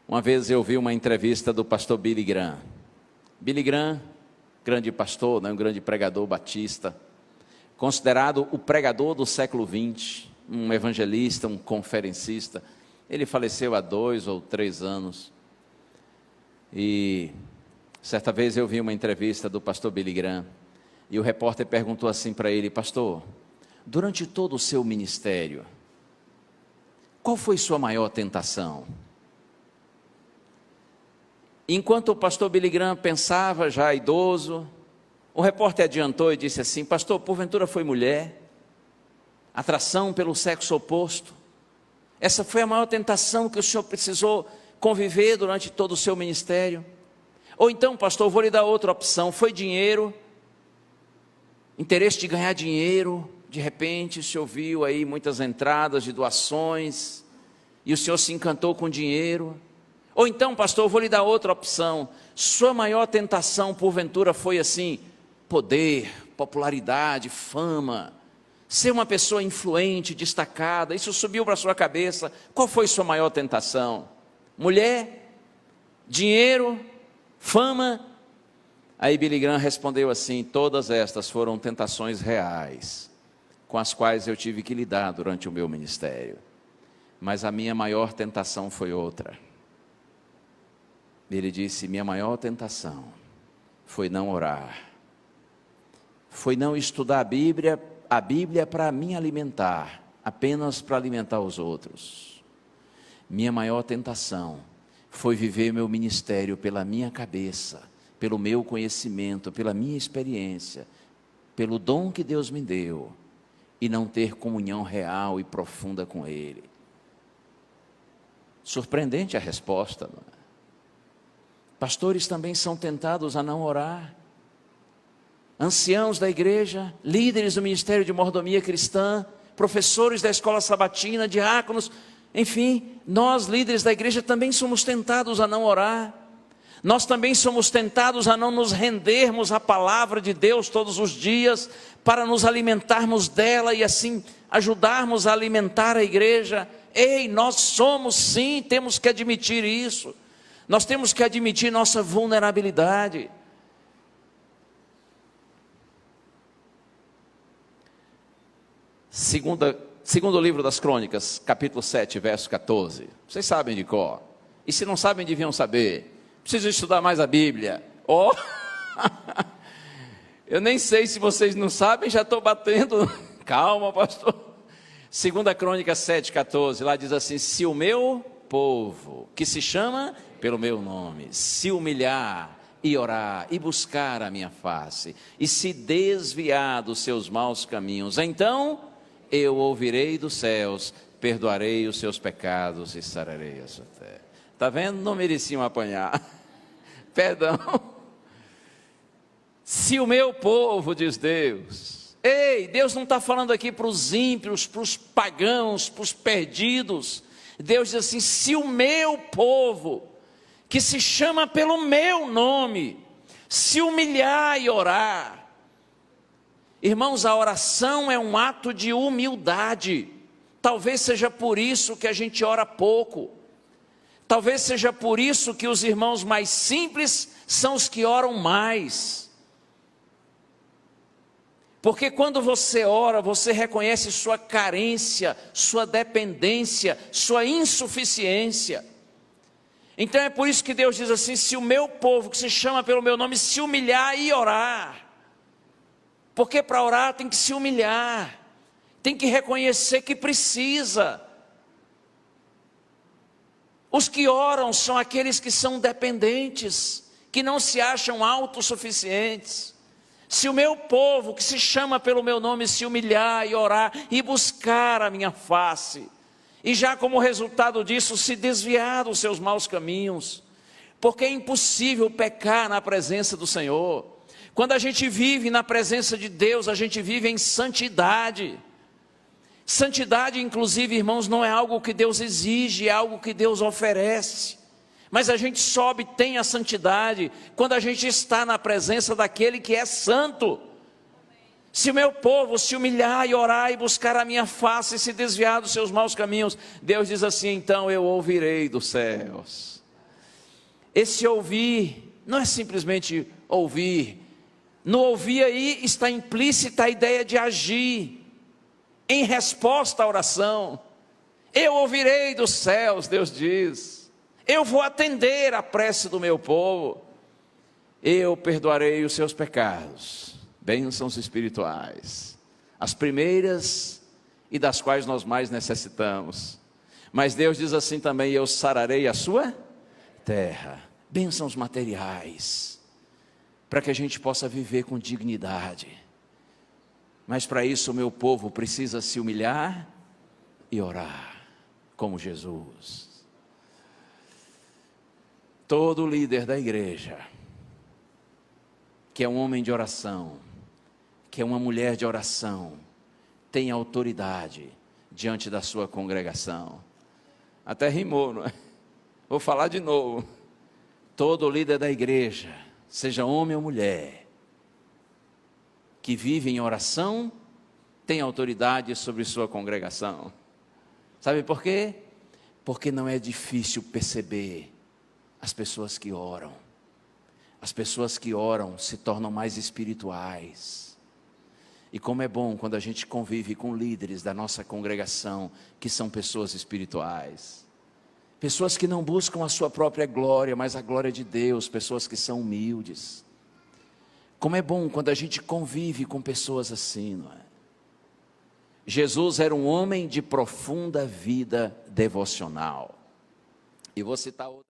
Uma vez eu vi uma entrevista do pastor Billy Graham. Billy Graham, grande pastor, um grande pregador batista, considerado o pregador do século XX, um evangelista, um conferencista. Ele faleceu há 2 ou 3 anos. E certa vez eu vi uma entrevista do pastor Billy Graham, e o repórter perguntou assim para ele: pastor, durante todo o seu ministério, qual foi sua maior tentação? Enquanto o pastor Billy Graham pensava, já idoso, o repórter adiantou e disse assim: pastor, porventura foi mulher? Atração pelo sexo oposto? Essa foi a maior tentação que o senhor precisou conviver durante todo o seu ministério? Ou então, pastor, vou lhe dar outra opção: foi dinheiro? Interesse de ganhar dinheiro? De repente o senhor viu aí muitas entradas de doações e o senhor se encantou com dinheiro? Ou então, pastor, vou lhe dar outra opção: sua maior tentação porventura foi assim, poder, popularidade, fama, ser uma pessoa influente, destacada, isso subiu para a sua cabeça? Qual foi sua maior tentação? Mulher? Dinheiro? Fama? Aí Billy Graham respondeu assim: todas estas foram tentações reais, com as quais eu tive que lidar durante o meu ministério, mas a minha maior tentação foi outra. Ele disse: minha maior tentação foi não orar, foi não estudar a Bíblia para me alimentar, apenas para alimentar os outros. Minha maior tentação foi viver meu ministério pela minha cabeça, pelo meu conhecimento, pela minha experiência, pelo dom que Deus me deu, e não ter comunhão real e profunda com Ele. Surpreendente a resposta, não é? Pastores também são tentados a não orar. Anciãos da igreja, líderes do ministério de mordomia cristã, professores da escola sabatina, diáconos, enfim, nós líderes da igreja também somos tentados a não orar. Nós também somos tentados a não nos rendermos à palavra de Deus todos os dias, para nos alimentarmos dela e assim ajudarmos a alimentar a igreja. Ei, nós somos sim, temos que admitir isso. Nós temos que admitir nossa vulnerabilidade. Segundo livro das Crônicas, capítulo 7, verso 14. Vocês sabem de cor. E se não sabem, deviam saber. Preciso estudar mais a Bíblia. Oh! Eu nem sei se vocês não sabem, já estou batendo. Calma, pastor. 2 Crônicas 7, 14. Lá diz assim: se o meu povo, que se chama pelo meu nome, se humilhar e orar e buscar a minha face, e se desviar dos seus maus caminhos, então eu ouvirei dos céus, perdoarei os seus pecados e sararei a sua terra. Está vendo? Não mereciam apanhar. Perdão. Se o meu povo, diz Deus. Ei, Deus não está falando aqui para os ímpios, para os pagãos, para os perdidos. Deus diz assim: se o meu povo, que se chama pelo meu nome, se humilhar e orar. Irmãos, a oração é um ato de humildade. Talvez seja por isso que a gente ora pouco. Talvez seja por isso que os irmãos mais simples são os que oram mais. Porque quando você ora, você reconhece sua carência, sua dependência, sua insuficiência. Então é por isso que Deus diz assim: se o meu povo, que se chama pelo meu nome, se humilhar e orar. Porque para orar tem que se humilhar, tem que reconhecer que precisa. Os que oram são aqueles que são dependentes, que não se acham autossuficientes. Se o meu povo, que se chama pelo meu nome, se humilhar e orar e buscar a minha face, e já como resultado disso se desviar dos seus maus caminhos, porque é impossível pecar na presença do Senhor. Quando a gente vive na presença de Deus, a gente vive em santidade. Santidade, inclusive, irmãos, não é algo que Deus exige, é algo que Deus oferece. Mas a gente só obtém a santidade quando a gente está na presença daquele que é santo. Se o meu povo se humilhar e orar e buscar a minha face e se desviar dos seus maus caminhos, Deus diz assim: então eu ouvirei dos céus. Esse ouvir não é simplesmente ouvir. No ouvir aí está implícita a ideia de agir em resposta à oração. Eu ouvirei dos céus, Deus diz. Eu vou atender à prece do meu povo. Eu perdoarei os seus pecados. Bênçãos espirituais. As primeiras e das quais nós mais necessitamos. Mas Deus diz assim também: eu sararei a sua terra. Bênçãos materiais, para que a gente possa viver com dignidade. Mas para isso o meu povo precisa se humilhar e orar, como Jesus. Todo líder da igreja, que é um homem de oração, que é uma mulher de oração, tem autoridade diante da sua congregação. Até rimou, não é? Vou falar de novo. Todo líder da igreja, seja homem ou mulher, que vive em oração, tem autoridade sobre sua congregação. Sabe por quê? Porque não é difícil perceber as pessoas que oram. As pessoas que oram se tornam mais espirituais. E como é bom quando a gente convive com líderes da nossa congregação, que são pessoas espirituais. Pessoas que não buscam a sua própria glória, mas a glória de Deus. Pessoas que são humildes. Como é bom quando a gente convive com pessoas assim, não é? Jesus era um homem de profunda vida devocional. E vou citar outro.